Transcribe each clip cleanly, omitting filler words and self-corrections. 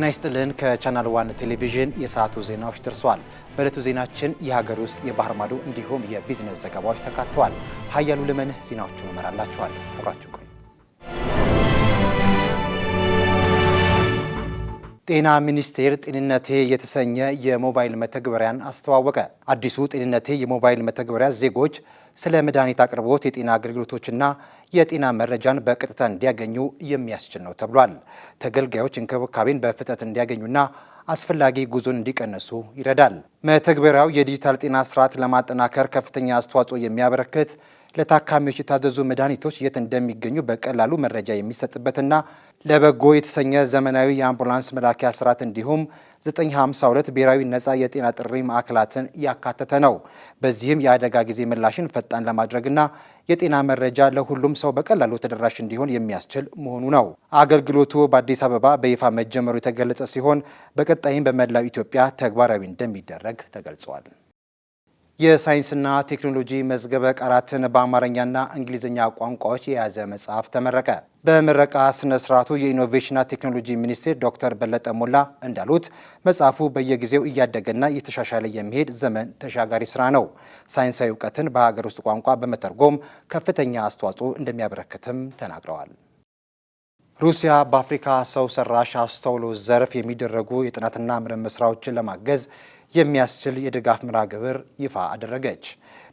ጤና ይስጥልን ከቻናል 1 ቴሌቪዥን የሰዓቱ ዜናዎች ደርሰዋል። በዕለቱ ዜናችን የሀገር ውስጥ የባህር ማዶ እንዲሁም የቢዝነስ ዘገባዎች ተካተዋል። ሀያሉ ለመንህ ዜናዎቹን እመራላችኋል። አብራችሁ ቆዩ። ጤና ሚኒስቴር ጤንነቴ የተሰኘ የሞባይል መተግበሪያን አስተዋወቀ። አዲሱ ጤንነቴ የሞባይል መተግበሪያ ዜጎች ስለ መድኃኒት አቅርቦት፣ የጤና አገልግሎቶችና የጤና መረጃን በቀጥታ እንዲያገኙ የሚያስችል ነው ተብሏል። ተገልጋዮች እንክብካቤን በፍጥነት እንዲያገኙና አስፈላጊ ጉዞን እንዲቀንሱ ይረዳል። መተግበሪያው የዲጂታል ጤና ስርዓት ለማጠናከር ከፍተኛ አስተዋጽኦ የሚያበረክት፣ ለታካሚዎች የታዘዙ መድኃኒቶች የት እንደሚገኙ በቀላሉ መረጃ የሚሰጥበትና ለበጎ የተሰኘ ዘመናዊ የአምቡላንስ መላኪያ ስርዓት እንዲሁም 952 ብሔራዊ ነፃ የጤና ጥሪ ማዕከላትን ያካተተ ነው። በዚህም የአደጋ ጊዜ ምላሽን ፈጣን ለማድረግና የጤና መረጃ ለሁሉም ሰው በቀላሉ ተደራሽ እንዲሆን የሚያስችል መሆኑ ነው። አገልግሎቱ በአዲስ አበባ በይፋ መጀመሩ የተገለጸ ሲሆን በቀጣይም በመላው ኢትዮጵያ ተግባራዊ እንደሚደረግ ተገልጿል። የሳይንስና ቴክኖሎጂ መዝገበ ቃላትን በአማርኛና እንግሊዝኛ ቋንቋዎች የያዘ መጽሐፍ ተመረቀ። በምረቃ ስነ ስርዓቱ የኢኖቬሽንና ቴክኖሎጂ ሚኒስቴር ዶክተር በለጠ ሞላ እንዳሉት መጽሐፉ በየጊዜው እያደገና እየተሻሻለ የሚሄድ ዘመን ተሻጋሪ ስራ ነው። ሳይንሳዊ እውቀትን በሀገር ውስጥ ቋንቋ በመተርጎም ከፍተኛ አስተዋጽኦ እንደሚያበረክትም ተናግረዋል። ሩሲያ በአፍሪካ ሰው ሰራሽ አስተውሎት ዘርፍ የሚደረጉ የጥናትና ምርምር ስራዎችን ለማገዝ የሚያስችል የድጋፍ መርሃ ግብር ይፋ አደረገች።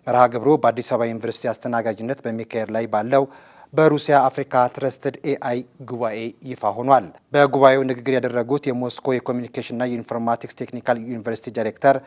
መርሃ ግብሩ በአዲስ አበባ ዩኒቨርሲቲ አስተናጋጅነት በሚካሄድ ላይ ባለው በሩሲያ አፍሪካ ትረስትድ ኤአይ ጉባኤ ይፋ ሆኗል። በጉባኤው ንግግር ያደረጉት የሞስኮ የኮሚኒኬሽንና የኢንፎርማቲክስ ቴክኒካል ዩኒቨርሲቲ ዳይሬክተር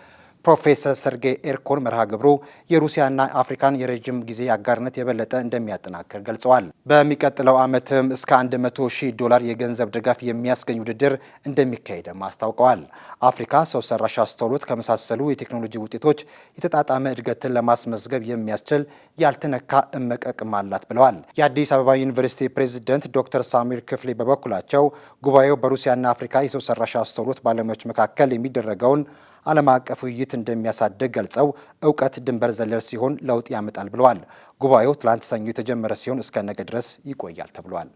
ፕሮፌሰር ሰርጌይ ኤርኮን መርሃ ግብሩ የሩሲያና አፍሪካን የረጅም ጊዜ አጋርነት የበለጠ እንደሚያጠናክር ገልጸዋል። በሚቀጥለው ዓመትም እስከ $100,000 የገንዘብ ድጋፍ የሚያስገኝ ውድድር እንደሚካሄድም አስታውቀዋል። አፍሪካ ሰው ሰራሽ አስተውሎት ከመሳሰሉ የቴክኖሎጂ ውጤቶች የተጣጣመ እድገትን ለማስመዝገብ የሚያስችል ያልተነካ እምቅ አቅም አላት ብለዋል። የአዲስ አበባ ዩኒቨርሲቲ ፕሬዝዳንት ዶክተር ሳሙኤል ክፍሌ በበኩላቸው ጉባኤው በሩሲያና አፍሪካ የሰው ሰራሽ አስተውሎት ባለሙያዎች መካከል የሚደረገውን ዓለም አቀፍ ውይይት እንደሚያሳድግ ገልጸው እውቀት ድንበር ዘለል ሲሆን ለውጥ ያመጣል ብለዋል። ጉባኤው ትላንት ሰኞ የተጀመረ ሲሆን እስከ ነገ ድረስ ይቆያል ተብሏል።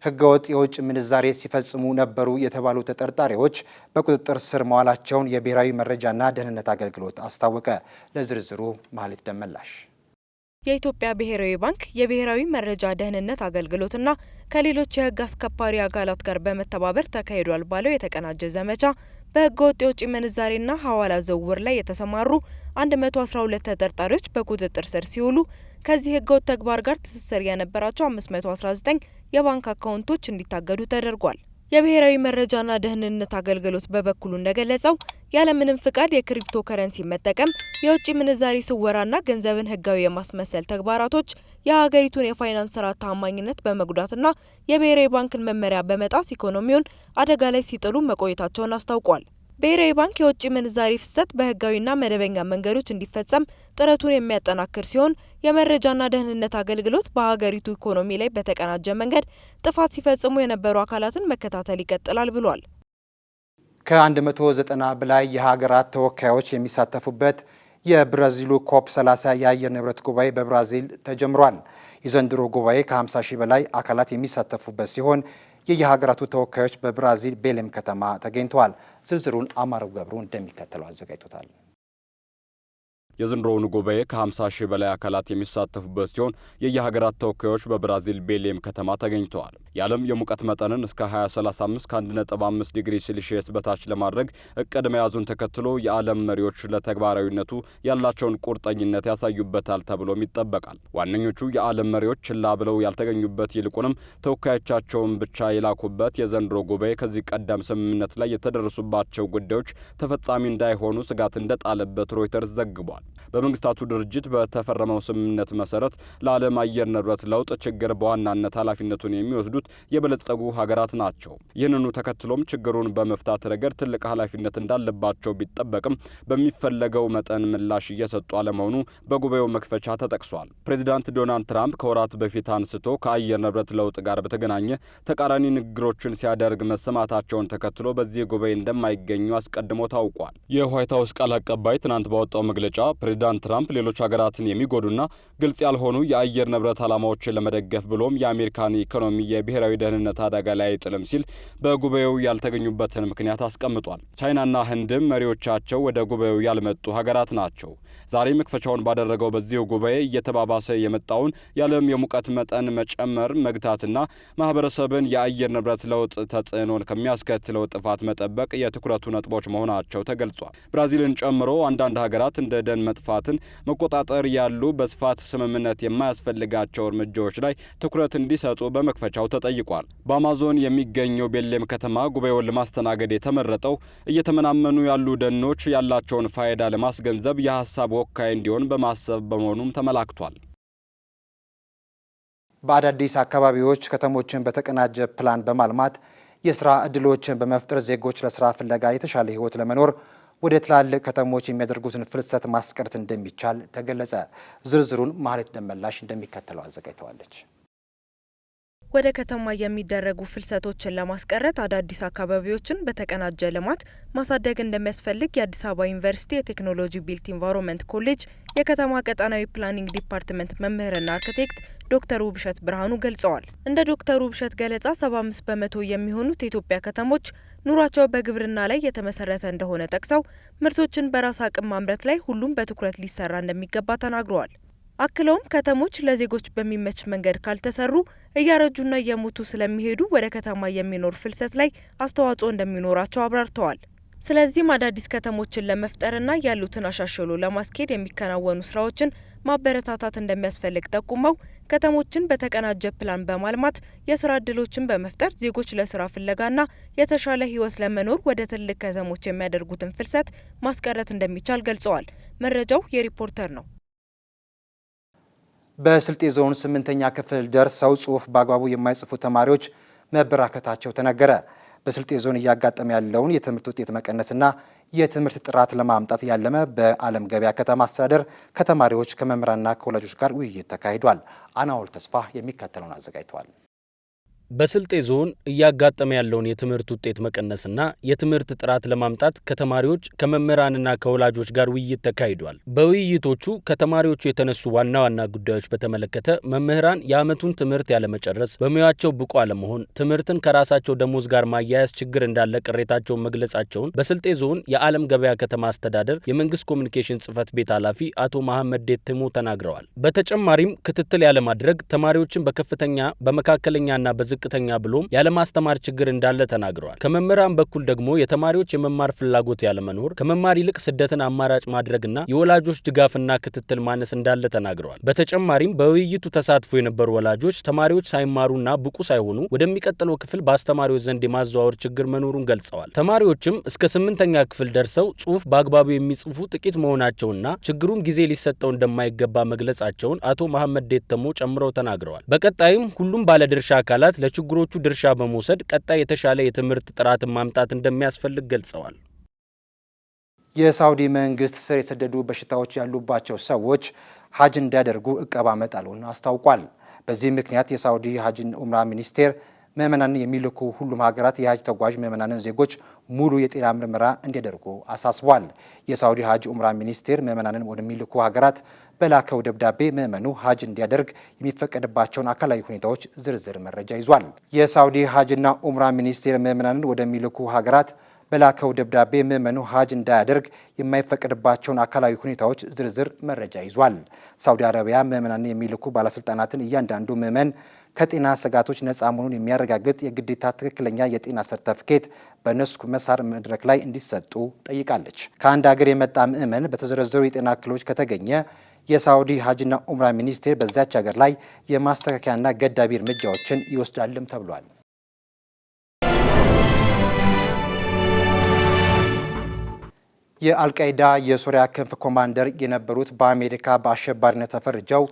ህገወጥ የውጭ ምንዛሬ ሲፈጽሙ ነበሩ የተባሉ ተጠርጣሪዎች በቁጥጥር ስር መዋላቸውን የብሔራዊ መረጃና ደህንነት አገልግሎት አስታወቀ። ለዝርዝሩ ማህሌት ደመላሽ። የኢትዮጵያ ብሔራዊ ባንክ የብሔራዊ መረጃ ደህንነት አገልግሎትና ከሌሎች የህግ አስከባሪ አካላት ጋር በመተባበር ተካሂዷል ባለው የተቀናጀ ዘመቻ በህገ ወጥ የውጭ ምንዛሬና ሐዋላ ዝውውር ላይ የተሰማሩ 112 ተጠርጣሪዎች በቁጥጥር ስር ሲውሉ ከዚህ ህገ ወጥ ተግባር ጋር ትስስር የነበራቸው 519 የባንክ አካውንቶች እንዲታገዱ ተደርጓል። የብሔራዊ መረጃና ደህንነት አገልግሎት በበኩሉ እንደገለጸው ያለምንም ፍቃድ የክሪፕቶ ከረንሲ መጠቀም፣ የውጭ ምንዛሪ ስወራና ገንዘብን ህጋዊ የማስመሰል ተግባራቶች የሀገሪቱን የፋይናንስ ስርዓት ታማኝነት በመጉዳትና የብሔራዊ ባንክን መመሪያ በመጣስ ኢኮኖሚውን አደጋ ላይ ሲጥሉ መቆየታቸውን አስታውቋል። ብሔራዊ ባንክ የውጭ ምንዛሪ ፍሰት በህጋዊና መደበኛ መንገዶች እንዲፈጸም ጥረቱን የሚያጠናክር ሲሆን የመረጃና ደህንነት አገልግሎት በሀገሪቱ ኢኮኖሚ ላይ በተቀናጀ መንገድ ጥፋት ሲፈጽሙ የነበሩ አካላትን መከታተል ይቀጥላል ብሏል። ከ190 በላይ የሀገራት ተወካዮች የሚሳተፉበት የብራዚሉ ኮፕ 30 የአየር ንብረት ጉባኤ በብራዚል ተጀምሯል። የዘንድሮ ጉባኤ ከ50,000 በላይ አካላት የሚሳተፉበት ሲሆን የየሀገራቱ ተወካዮች በብራዚል ቤሌም ከተማ ተገኝተዋል። ዝርዝሩን አማረው ገብሩ እንደሚከተለው አዘጋጅቶታል። የዘንድሮውን ጉባኤ ከ50,000 በላይ አካላት የሚሳተፉበት ሲሆን የየሀገራት ተወካዮች በብራዚል ቤሌም ከተማ ተገኝተዋል። የዓለም የሙቀት መጠንን እስከ 2035 ከ1.5 ዲግሪ ሴልሺየስ በታች ለማድረግ እቅድ መያዙን ተከትሎ የዓለም መሪዎች ለተግባራዊነቱ ያላቸውን ቁርጠኝነት ያሳዩበታል ተብሎም ይጠበቃል። ዋነኞቹ የዓለም መሪዎች ችላ ብለው ያልተገኙበት ይልቁንም ተወካዮቻቸውን ብቻ የላኩበት የዘንድሮ ጉባኤ ከዚህ ቀደም ስምምነት ላይ የተደረሱባቸው ጉዳዮች ተፈጻሚ እንዳይሆኑ ስጋት እንደጣለበት ሮይተርስ ዘግቧል። በመንግስታቱ ድርጅት በተፈረመው ስምምነት መሰረት ለዓለም አየር ንብረት ለውጥ ችግር በዋናነት ኃላፊነቱን የሚወስዱት የበለጸጉ ሀገራት ናቸው። ይህንኑ ተከትሎም ችግሩን በመፍታት ረገድ ትልቅ ኃላፊነት እንዳለባቸው ቢጠበቅም በሚፈለገው መጠን ምላሽ እየሰጡ አለመሆኑ በጉባኤው መክፈቻ ተጠቅሷል። ፕሬዚዳንት ዶናልድ ትራምፕ ከወራት በፊት አንስቶ ከአየር ንብረት ለውጥ ጋር በተገናኘ ተቃራኒ ንግግሮችን ሲያደርግ መሰማታቸውን ተከትሎ በዚህ ጉባኤ እንደማይገኙ አስቀድሞ ታውቋል። የዋይት ሀውስ ቃል አቀባይ ትናንት ባወጣው መግለጫ ፕሬዝዳንት ትራምፕ ሌሎች ሀገራትን የሚጎዱና ግልጽ ያልሆኑ የአየር ንብረት ዓላማዎችን ለመደገፍ ብሎም የአሜሪካን ኢኮኖሚ የብሔራዊ ደህንነት አደጋ ላይ አይጥልም ሲል በጉባኤው ያልተገኙበትን ምክንያት አስቀምጧል። ቻይናና ህንድም መሪዎቻቸው ወደ ጉባኤው ያልመጡ ሀገራት ናቸው። ዛሬ መክፈቻውን ባደረገው በዚሁ ጉባኤ እየተባባሰ የመጣውን የዓለም የሙቀት መጠን መጨመር መግታትና ማህበረሰብን የአየር ንብረት ለውጥ ተጽዕኖን ከሚያስከትለው ጥፋት መጠበቅ የትኩረቱ ነጥቦች መሆናቸው ተገልጿል። ብራዚልን ጨምሮ አንዳንድ ሀገራት እንደ ደን መጥፋትን መቆጣጠር ያሉ በስፋት ስምምነት የማያስፈልጋቸው እርምጃዎች ላይ ትኩረት እንዲሰጡ በመክፈቻው ተጠይቋል። በአማዞን የሚገኘው ቤሌም ከተማ ጉባኤውን ለማስተናገድ የተመረጠው እየተመናመኑ ያሉ ደኖች ያላቸውን ፋይዳ ለማስገንዘብ የሀሳብ ወካይ እንዲሆን በማሰብ በመሆኑም ተመላክቷል። በአዳዲስ አካባቢዎች ከተሞችን በተቀናጀ ፕላን በማልማት የስራ ዕድሎችን በመፍጠር ዜጎች ለስራ ፍለጋ የተሻለ ህይወት ለመኖር ወደ ትላልቅ ከተሞች የሚያደርጉትን ፍልሰት ማስቀረት እንደሚቻል ተገለጸ። ዝርዝሩን ማህሌት ደመላሽ እንደሚከተለው አዘጋጅተዋለች። ወደ ከተማ የሚደረጉ ፍልሰቶችን ለማስቀረት አዳዲስ አካባቢዎችን በተቀናጀ ልማት ማሳደግ እንደሚያስፈልግ የአዲስ አበባ ዩኒቨርሲቲ የቴክኖሎጂ ቢልት ኢንቫይሮንመንት ኮሌጅ የከተማ ቀጣናዊ ፕላኒንግ ዲፓርትመንት መምህርና አርክቴክት ዶክተር ውብሸት ብርሃኑ ገልጸዋል። እንደ ዶክተር ውብሸት ገለጻ 75 በመቶ የሚሆኑት የኢትዮጵያ ከተሞች ኑሯቸው በግብርና ላይ የተመሰረተ እንደሆነ ጠቅሰው ምርቶችን በራስ አቅም ማምረት ላይ ሁሉም በትኩረት ሊሰራ እንደሚገባ ተናግረዋል። አክለውም ከተሞች ለዜጎች በሚመች መንገድ ካልተሰሩ እያረጁና እየሞቱ ስለሚሄዱ ወደ ከተማ የሚኖር ፍልሰት ላይ አስተዋጽኦ እንደሚኖራቸው አብራርተዋል። ስለዚህም አዳዲስ ከተሞችን ለመፍጠርና ያሉትን አሻሽሎ ለማስኬድ የሚከናወኑ ስራዎችን ማበረታታት እንደሚያስፈልግ ጠቁመው ከተሞችን በተቀናጀ ፕላን በማልማት የስራ ዕድሎችን በመፍጠር ዜጎች ለስራ ፍለጋና የተሻለ ህይወት ለመኖር ወደ ትልቅ ከተሞች የሚያደርጉትን ፍልሰት ማስቀረት እንደሚቻል ገልጸዋል። መረጃው የሪፖርተር ነው። በስልጤ ዞን 8ኛ ክፍል ደርሰው ጽሑፍ በአግባቡ የማይጽፉ ተማሪዎች መበራከታቸው ተነገረ። በስልጤ ዞን እያጋጠመ ያለውን የትምህርት ውጤት መቀነስና የትምህርት ጥራት ለማምጣት ያለመ በዓለም ገበያ ከተማ አስተዳደር ከተማሪዎች ከመምህራንና ከወላጆች ጋር ውይይት ተካሂዷል። አናውል ተስፋ የሚከተለውን አዘጋጅተዋል። በስልጤ ዞን እያጋጠመ ያለውን የትምህርት ውጤት መቀነስና የትምህርት ጥራት ለማምጣት ከተማሪዎች ከመምህራንና ከወላጆች ጋር ውይይት ተካሂዷል። በውይይቶቹ ከተማሪዎቹ የተነሱ ዋና ዋና ጉዳዮች በተመለከተ መምህራን የዓመቱን ትምህርት ያለመጨረስ፣ በሙያቸው ብቁ አለመሆን፣ ትምህርትን ከራሳቸው ደሞዝ ጋር ማያያዝ ችግር እንዳለ ቅሬታቸውን መግለጻቸውን በስልጤ ዞን የዓለም ገበያ ከተማ አስተዳደር የመንግስት ኮሚኒኬሽን ጽህፈት ቤት ኃላፊ አቶ መሐመድ ዴትሞ ተናግረዋል። በተጨማሪም ክትትል ያለማድረግ ተማሪዎችን በከፍተኛ በመካከለኛና ዝቅተኛ ብሎም ያለማስተማር ችግር እንዳለ ተናግረዋል። ከመምህራን በኩል ደግሞ የተማሪዎች የመማር ፍላጎት ያለመኖር፣ ከመማር ይልቅ ስደትን አማራጭ ማድረግና የወላጆች ድጋፍና ክትትል ማነስ እንዳለ ተናግረዋል። በተጨማሪም በውይይቱ ተሳትፎ የነበሩ ወላጆች ተማሪዎች ሳይማሩና ብቁ ሳይሆኑ ወደሚቀጥለው ክፍል በአስተማሪዎች ዘንድ የማዘዋወር ችግር መኖሩን ገልጸዋል። ተማሪዎችም እስከ 8ኛ ክፍል ደርሰው ጽሑፍ በአግባቡ የሚጽፉ ጥቂት መሆናቸውና ችግሩም ጊዜ ሊሰጠው እንደማይገባ መግለጻቸውን አቶ መሐመድ ዴተሞ ጨምረው ተናግረዋል። በቀጣይም ሁሉም ባለድርሻ አካላት ለችግሮቹ ድርሻ በመውሰድ ቀጣይ የተሻለ የትምህርት ጥራትን ማምጣት እንደሚያስፈልግ ገልጸዋል። የሳውዲ መንግስት ስር የሰደዱ በሽታዎች ያሉባቸው ሰዎች ሀጅ እንዲያደርጉ እቀባ መጣሉን አስታውቋል። በዚህ ምክንያት የሳውዲ ሀጅና ኡምራ ሚኒስቴር ምዕመናንን የሚልኩ ሁሉም ሀገራት የሀጅ ተጓዥ ምዕመናንን ዜጎች ሙሉ የጤና ምርመራ እንዲያደርጉ አሳስቧል። የሳውዲ ሀጅ ኡምራ ሚኒስቴር ምዕመናንን ወደሚልኩ ሀገራት በላከው ደብዳቤ ምዕመኑ ሀጅ እንዲያደርግ የሚፈቀድባቸውን አካላዊ ሁኔታዎች ዝርዝር መረጃ ይዟል። የሳውዲ ሀጅና ኡምራ ሚኒስቴር ምዕመናንን ወደሚልኩ ሀገራት በላከው ደብዳቤ ምዕመኑ ሀጅ እንዳያደርግ የማይፈቀድባቸውን አካላዊ ሁኔታዎች ዝርዝር መረጃ ይዟል። ሳውዲ አረቢያ ምዕመናንን የሚልኩ ባለስልጣናትን እያንዳንዱ ምዕመን ከጤና ስጋቶች ነፃ መሆኑን የሚያረጋግጥ የግዴታ ትክክለኛ የጤና ሰርተፍኬት በነስኩ መሳር መድረክ ላይ እንዲሰጡ ጠይቃለች። ከአንድ ሀገር የመጣ ምዕመን በተዘረዘሩ የጤና እክሎች ከተገኘ የሳውዲ ሀጅና ኡምራ ሚኒስቴር በዚያች ሀገር ላይ የማስተካከያና ገዳቢ እርምጃዎችን ይወስዳልም ተብሏል። የአልቃይዳ የሶሪያ ክንፍ ኮማንደር የነበሩት በአሜሪካ በአሸባሪነት ተፈርጀው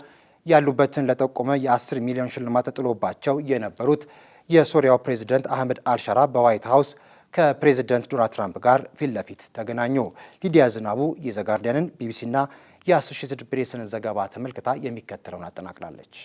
ያሉበትን ለጠቆመ የ10 ሚሊዮን ሽልማት ተጥሎባቸው የነበሩት የሶሪያው ፕሬዝዳንት አህመድ አልሻራ በዋይት ሀውስ ከፕሬዝዳንት ዶናልድ ትራምፕ ጋር ፊት ለፊት ተገናኙ። ሊዲያ ዝናቡ የዘጋርዲያንን ቢቢሲና የአሶሺየትድ ፕሬስን ዘገባ ተመልክታ የሚከተለውን አጠናቅራለች።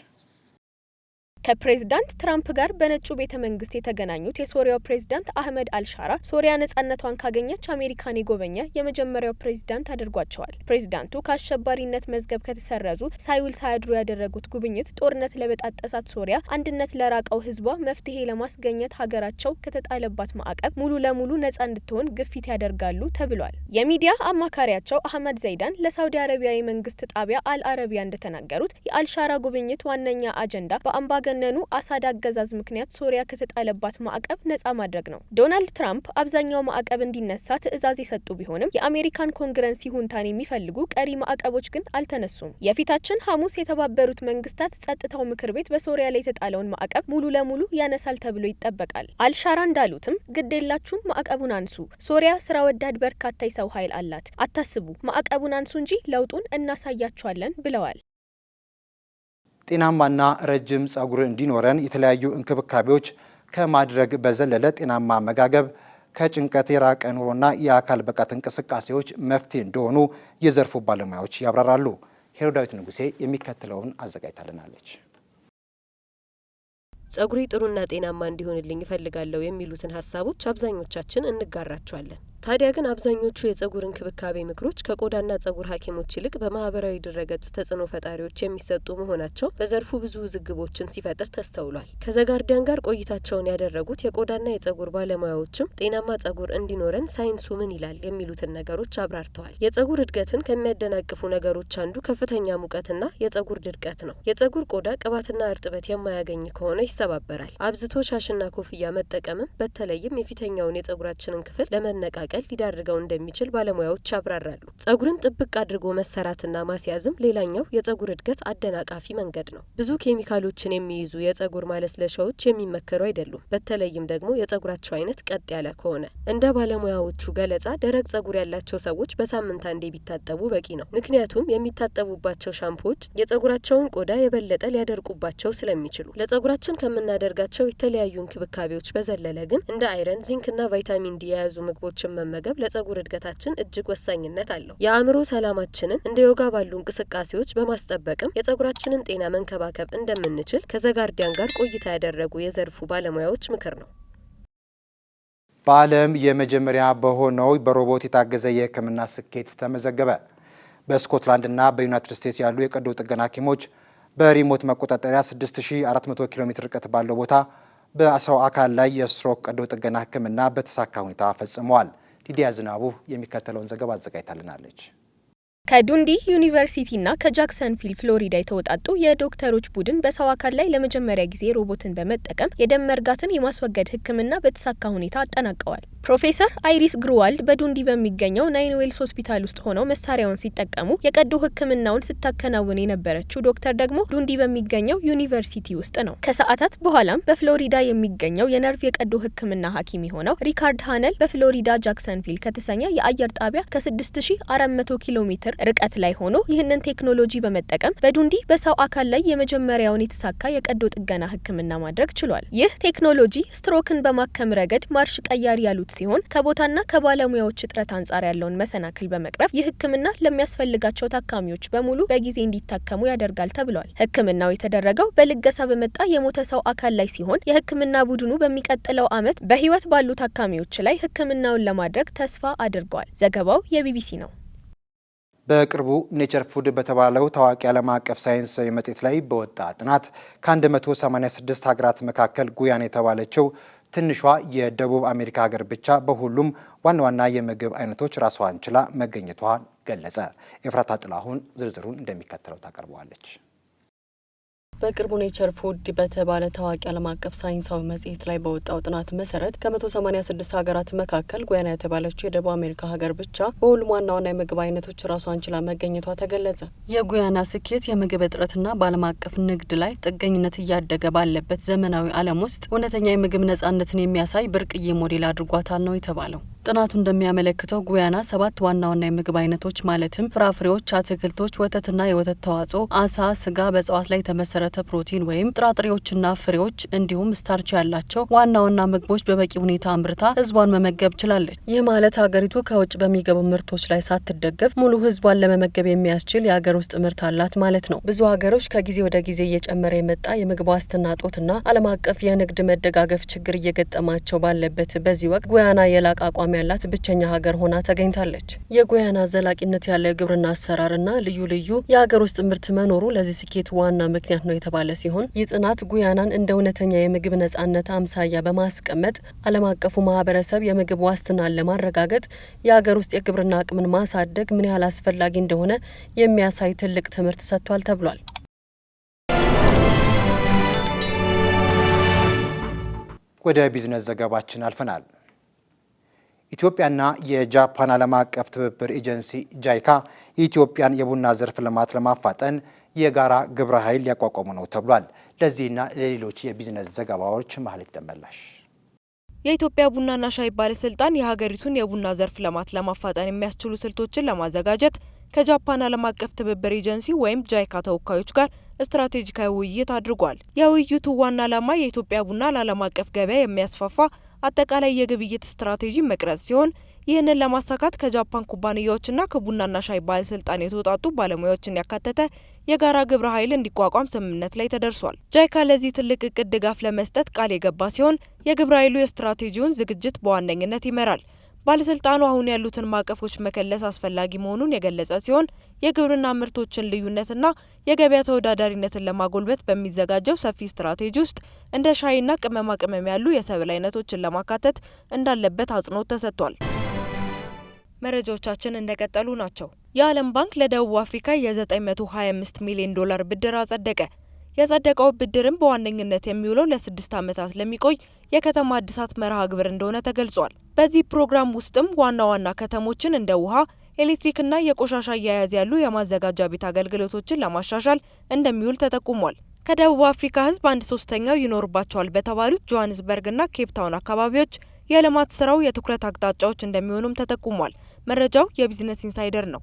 ከፕሬዝዳንት ትራምፕ ጋር በነጩ ቤተ መንግስት የተገናኙት የሶሪያው ፕሬዝዳንት አህመድ አልሻራ ሶሪያ ነጻነቷን ካገኘች አሜሪካን የጎበኘ የመጀመሪያው ፕሬዝዳንት አድርጓቸዋል። ፕሬዝዳንቱ ከአሸባሪነት መዝገብ ከተሰረዙ ሳይውል ሳያድሩ ያደረጉት ጉብኝት ጦርነት ለበጣጠሳት ሶሪያ አንድነት ለራቀው ህዝቧ መፍትሄ ለማስገኘት ሀገራቸው ከተጣለባት ማዕቀብ ሙሉ ለሙሉ ነጻ እንድትሆን ግፊት ያደርጋሉ ተብሏል። የሚዲያ አማካሪያቸው አህመድ ዘይዳን ለሳውዲ አረቢያ የመንግስት ጣቢያ አልአረቢያ እንደተናገሩት የአልሻራ ጉብኝት ዋነኛ አጀንዳ በአምባገነኑ አሳድ አገዛዝ ምክንያት ሶሪያ ከተጣለባት ማዕቀብ ነጻ ማድረግ ነው። ዶናልድ ትራምፕ አብዛኛው ማዕቀብ እንዲነሳ ትዕዛዝ የሰጡ ቢሆንም የአሜሪካን ኮንግረስ ይሁንታን የሚፈልጉ ቀሪ ማዕቀቦች ግን አልተነሱም። የፊታችን ሐሙስ የተባበሩት መንግስታት ጸጥታው ምክር ቤት በሶሪያ ላይ የተጣለውን ማዕቀብ ሙሉ ለሙሉ ያነሳል ተብሎ ይጠበቃል። አልሻራ እንዳሉትም ግዴላችሁም ማዕቀቡን አንሱ፣ ሶሪያ ስራ ወዳድ በርካታ የሰው ኃይል አላት፣ አታስቡ፣ ማዕቀቡን አንሱ እንጂ ለውጡን እናሳያቸዋለን ብለዋል። ጤናማና ረጅም ጸጉር እንዲኖረን የተለያዩ እንክብካቤዎች ከማድረግ በዘለለ ጤናማ አመጋገብ፣ ከጭንቀት የራቀ ኑሮና የአካል ብቃት እንቅስቃሴዎች መፍትሄ እንደሆኑ የዘርፉ ባለሙያዎች ያብራራሉ። ሄሮዳዊት ንጉሴ የሚከተለውን አዘጋጅታልናለች። ጸጉሬ ጥሩና ጤናማ እንዲሆንልኝ እፈልጋለሁ የሚሉትን ሀሳቦች አብዛኞቻችን እንጋራቸዋለን። ታዲያ ግን አብዛኞቹ የጸጉር እንክብካቤ ምክሮች ከቆዳና ጸጉር ሐኪሞች ይልቅ በማህበራዊ ድረገጽ ተጽዕኖ ፈጣሪዎች የሚሰጡ መሆናቸው በዘርፉ ብዙ ውዝግቦችን ሲፈጥር ተስተውሏል። ከዘጋርዲያን ጋር ቆይታቸውን ያደረጉት የቆዳና የጸጉር ባለሙያዎችም ጤናማ ጸጉር እንዲኖረን ሳይንሱ ምን ይላል የሚሉትን ነገሮች አብራርተዋል። የጸጉር እድገትን ከሚያደናቅፉ ነገሮች አንዱ ከፍተኛ ሙቀትና የጸጉር ድርቀት ነው። የጸጉር ቆዳ ቅባትና እርጥበት የማያገኝ ከሆነ ይሰባበራል። አብዝቶ ሻሽና ኮፍያ መጠቀምም በተለይም የፊተኛውን የጸጉራችንን ክፍል ለመነቃቀል ሊዳርገው እንደሚችል ባለሙያዎች ያብራራሉ። ጸጉርን ጥብቅ አድርጎ መሰራትና ማስያዝም ሌላኛው የጸጉር እድገት አደናቃፊ መንገድ ነው። ብዙ ኬሚካሎችን የሚይዙ የጸጉር ማለስለሻዎች የሚመከሩ አይደሉም፣ በተለይም ደግሞ የጸጉራቸው አይነት ቀጥ ያለ ከሆነ። እንደ ባለሙያዎቹ ገለጻ ደረቅ ጸጉር ያላቸው ሰዎች በሳምንት አንዴ ቢታጠቡ በቂ ነው። ምክንያቱም የሚታጠቡባቸው ሻምፖዎች የጸጉራቸውን ቆዳ የበለጠ ሊያደርቁባቸው ስለሚችሉ። ለጸጉራችን ከምናደርጋቸው የተለያዩ እንክብካቤዎች በዘለለ ግን እንደ አይረን፣ ዚንክና ቫይታሚን ዲ የያዙ ምግቦችን መመገብ ለጸጉር እድገታችን እጅግ ወሳኝነት አለው። የአእምሮ ሰላማችንን እንደ ዮጋ ባሉ እንቅስቃሴዎች በማስጠበቅም የጸጉራችንን ጤና መንከባከብ እንደምንችል ከዘጋርዲያን ጋር ቆይታ ያደረጉ የዘርፉ ባለሙያዎች ምክር ነው። በዓለም የመጀመሪያ በሆነው በሮቦት የታገዘ የሕክምና ስኬት ተመዘገበ። በስኮትላንድና በዩናይትድ ስቴትስ ያሉ የቀዶ ጥገና ሐኪሞች በሪሞት መቆጣጠሪያ 6400 ኪሎ ሜትር ርቀት ባለው ቦታ በሰው አካል ላይ የስትሮክ ቀዶ ጥገና ሕክምና በተሳካ ሁኔታ ፈጽመዋል። ሊዲያ ዝናቡ የሚከተለውን ዘገባ አዘጋጅታልናለች። ከዱንዲ ዩኒቨርሲቲና ከጃክሰንቪል ፍሎሪዳ የተወጣጡ የዶክተሮች ቡድን በሰው አካል ላይ ለመጀመሪያ ጊዜ ሮቦትን በመጠቀም የደም መርጋትን የማስወገድ ሕክምና በተሳካ ሁኔታ አጠናቀዋል። ፕሮፌሰር አይሪስ ግሩዋልድ በዱንዲ በሚገኘው ናይን ዌልስ ሆስፒታል ውስጥ ሆነው መሳሪያውን ሲጠቀሙ የቀዶ ሕክምናውን ስታከናውን የነበረችው ዶክተር ደግሞ ዱንዲ በሚገኘው ዩኒቨርሲቲ ውስጥ ነው። ከሰዓታት በኋላም በፍሎሪዳ የሚገኘው የነርቭ የቀዶ ሕክምና ሐኪም የሆነው ሪካርድ ሃነል በፍሎሪዳ ጃክሰንቪል ከተሰኘ የአየር ጣቢያ ከ6400 ኪሎ ሜትር ርቀት ላይ ሆኖ ይህንን ቴክኖሎጂ በመጠቀም በዱንዲ በሰው አካል ላይ የመጀመሪያውን የተሳካ የቀዶ ጥገና ሕክምና ማድረግ ችሏል። ይህ ቴክኖሎጂ ስትሮክን በማከም ረገድ ማርሽ ቀያሪ ያሉት ሲሆን ከቦታና ከባለሙያዎች እጥረት አንጻር ያለውን መሰናክል በመቅረፍ ይህ ሕክምና ለሚያስፈልጋቸው ታካሚዎች በሙሉ በጊዜ እንዲታከሙ ያደርጋል ተብሏል። ሕክምናው የተደረገው በልገሳ በመጣ የሞተ ሰው አካል ላይ ሲሆን የሕክምና ቡድኑ በሚቀጥለው ዓመት በህይወት ባሉ ታካሚዎች ላይ ሕክምናውን ለማድረግ ተስፋ አድርጓል። ዘገባው የቢቢሲ ነው። በቅርቡ ኔቸር ፉድ በተባለው ታዋቂ ዓለም አቀፍ ሳይንሳዊ መጽሔት ላይ በወጣ ጥናት ከ186 ሀገራት መካከል ጉያና የተባለችው ትንሿ የደቡብ አሜሪካ ሀገር ብቻ በሁሉም ዋና ዋና የምግብ አይነቶች ራሷን ችላ መገኘቷን ገለጸ። ኤፍራታ ጥላሁን ዝርዝሩን እንደሚከተለው ታቀርበዋለች። በቅርቡ ኔቸር ፉድ በተባለ ታዋቂ ዓለም አቀፍ ሳይንሳዊ መጽሔት ላይ በወጣው ጥናት መሰረት ከ186 ሀገራት መካከል ጉያና የተባለችው የደቡብ አሜሪካ ሀገር ብቻ በሁሉም ዋና ዋና የምግብ አይነቶች ራሷን ችላ መገኘቷ ተገለጸ። የጉያና ስኬት የምግብ እጥረትና በዓለም አቀፍ ንግድ ላይ ጥገኝነት እያደገ ባለበት ዘመናዊ ዓለም ውስጥ እውነተኛ የምግብ ነጻነትን የሚያሳይ ብርቅዬ ሞዴል አድርጓታል ነው የተባለው። ጥናቱ እንደሚያመለክተው ጉያና 7 ዋና ዋና የምግብ አይነቶች ማለትም ፍራፍሬዎች፣ አትክልቶች፣ ወተትና የወተት ተዋጽኦ፣ አሳ፣ ስጋ፣ በእጽዋት ላይ የተመሰረቱ ቅባተ ፕሮቲን ወይም ጥራጥሬዎችና ፍሬዎች እንዲሁም ስታርች ያላቸው ዋና ዋና ምግቦች በበቂ ሁኔታ አምርታ ህዝቧን መመገብ ችላለች። ይህ ማለት ሀገሪቱ ከውጭ በሚገቡ ምርቶች ላይ ሳትደገፍ ሙሉ ህዝቧን ለመመገብ የሚያስችል የሀገር ውስጥ ምርት አላት ማለት ነው። ብዙ ሀገሮች ከጊዜ ወደ ጊዜ እየጨመረ የመጣ የምግብ ዋስትና እጦትና ዓለም አቀፍ የንግድ መደጋገፍ ችግር እየገጠማቸው ባለበት በዚህ ወቅት ጉያና የላቀ አቋም ያላት ብቸኛ ሀገር ሆና ተገኝታለች። የጉያና ዘላቂነት ያለው የግብርና አሰራርና ልዩ ልዩ የሀገር ውስጥ ምርት መኖሩ ለዚህ ስኬት ዋና ምክንያት ነው የተባለ ሲሆን ይህ ጥናት ጉያናን እንደ እውነተኛ የምግብ ነጻነት አምሳያ በማስቀመጥ ዓለም አቀፉ ማህበረሰብ የምግብ ዋስትናን ለማረጋገጥ የሀገር ውስጥ የግብርና አቅምን ማሳደግ ምን ያህል አስፈላጊ እንደሆነ የሚያሳይ ትልቅ ትምህርት ሰጥቷል ተብሏል። ወደ ቢዝነስ ዘገባችን አልፈናል። ኢትዮጵያና የጃፓን ዓለም አቀፍ ትብብር ኤጀንሲ ጃይካ የኢትዮጵያን የቡና ዘርፍ ልማት ለማፋጠን የጋራ ግብረ ኃይል ሊያቋቋሙ ነው ተብሏል። ለዚህና ለሌሎች የቢዝነስ ዘገባዎች ማህሌት ደመላሽ። የኢትዮጵያ ቡናና ሻይ ባለስልጣን የሀገሪቱን የቡና ዘርፍ ልማት ለማፋጠን የሚያስችሉ ስልቶችን ለማዘጋጀት ከጃፓን ዓለም አቀፍ ትብብር ኤጀንሲ ወይም ጃይካ ተወካዮች ጋር ስትራቴጂካዊ ውይይት አድርጓል። የውይይቱ ዋና ዓላማ የኢትዮጵያ ቡና ለዓለም አቀፍ ገበያ የሚያስፋፋ አጠቃላይ የግብይት ስትራቴጂ መቅረጽ ሲሆን ይህንን ለማሳካት ከጃፓን ኩባንያዎችና ከቡናና ሻይ ባለስልጣን የተውጣጡ ባለሙያዎችን ያካተተ የጋራ ግብረ ኃይል እንዲቋቋም ስምምነት ላይ ተደርሷል። ጃይካ ለዚህ ትልቅ እቅድ ድጋፍ ለመስጠት ቃል የገባ ሲሆን የግብረ ኃይሉ የስትራቴጂውን ዝግጅት በዋነኝነት ይመራል። ባለስልጣኑ አሁን ያሉትን ማዕቀፎች መከለስ አስፈላጊ መሆኑን የገለጸ ሲሆን የግብርና ምርቶችን ልዩነትና የገበያ ተወዳዳሪነትን ለማጎልበት በሚዘጋጀው ሰፊ ስትራቴጂ ውስጥ እንደ ሻይና ቅመማ ቅመም ያሉ የሰብል አይነቶችን ለማካተት እንዳለበት አጽንኦት ተሰጥቷል። መረጃዎቻችን እንደቀጠሉ ናቸው። የዓለም ባንክ ለደቡብ አፍሪካ የ925 ሚሊዮን ዶላር ብድር አጸደቀ። የጸደቀው ብድርም በዋነኝነት የሚውለው ለ6 ዓመታት ለሚቆይ የከተማ እድሳት መርሃ ግብር እንደሆነ ተገልጿል። በዚህ ፕሮግራም ውስጥም ዋና ዋና ከተሞችን እንደ ውሃ፣ ኤሌክትሪክና የቆሻሻ አያያዝ ያሉ የማዘጋጃ ቤት አገልግሎቶችን ለማሻሻል እንደሚውል ተጠቁሟል። ከደቡብ አፍሪካ ሕዝብ 1/3 ይኖርባቸዋል በተባሉት ጆሃንስበርግና ኬፕታውን አካባቢዎች የልማት ስራው የትኩረት አቅጣጫዎች እንደሚሆኑም ተጠቁሟል። መረጃው የቢዝነስ ኢንሳይደር ነው።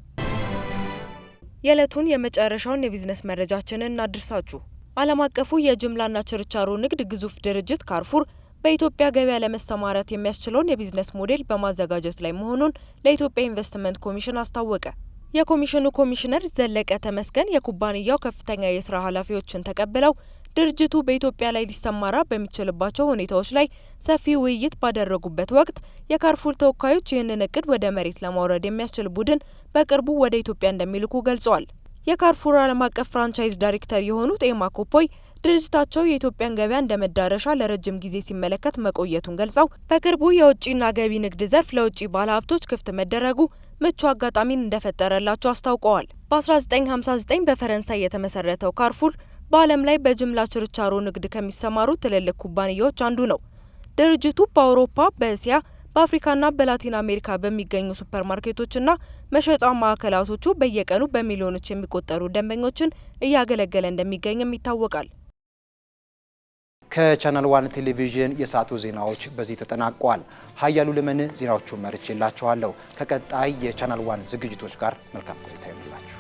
የዕለቱን የመጨረሻውን የቢዝነስ መረጃችንን እናድርሳችሁ። ዓለም አቀፉ የጅምላና ችርቻሮ ንግድ ግዙፍ ድርጅት ካርፉር በኢትዮጵያ ገበያ ለመሰማራት የሚያስችለውን የቢዝነስ ሞዴል በማዘጋጀት ላይ መሆኑን ለኢትዮጵያ ኢንቨስትመንት ኮሚሽን አስታወቀ። የኮሚሽኑ ኮሚሽነር ዘለቀ ተመስገን የኩባንያው ከፍተኛ የስራ ኃላፊዎችን ተቀብለው ድርጅቱ በኢትዮጵያ ላይ ሊሰማራ በሚችልባቸው ሁኔታዎች ላይ ሰፊ ውይይት ባደረጉበት ወቅት የካርፉር ተወካዮች ይህንን እቅድ ወደ መሬት ለማውረድ የሚያስችል ቡድን በቅርቡ ወደ ኢትዮጵያ እንደሚልኩ ገልጸዋል። የካርፉር ዓለም አቀፍ ፍራንቻይዝ ዳይሬክተር የሆኑት ኤማ ኮፖይ ድርጅታቸው የኢትዮጵያን ገበያ እንደ መዳረሻ ለረጅም ጊዜ ሲመለከት መቆየቱን ገልጸው በቅርቡ የውጭና ገቢ ንግድ ዘርፍ ለውጭ ባለሀብቶች ክፍት መደረጉ ምቹ አጋጣሚን እንደፈጠረላቸው አስታውቀዋል። በ1959 በፈረንሳይ የተመሰረተው ካርፉር በዓለም ላይ በጅምላ ችርቻሮ ንግድ ከሚሰማሩ ትልልቅ ኩባንያዎች አንዱ ነው። ድርጅቱ በአውሮፓ፣ በእስያ፣ በአፍሪካና በላቲን አሜሪካ በሚገኙ ሱፐርማርኬቶችና መሸጫ ማዕከላቶቹ በየቀኑ በሚሊዮኖች የሚቆጠሩ ደንበኞችን እያገለገለ እንደሚገኝም ይታወቃል። ከቻናል ዋን ቴሌቪዥን የሰዓቱ ዜናዎች በዚህ ተጠናቀዋል። ሀያሉ ለምን ዜናዎቹን መርጬላችኋለሁ። ከቀጣይ የቻናል ዋን ዝግጅቶች ጋር መልካም ቆይታ ይሁንላችሁ።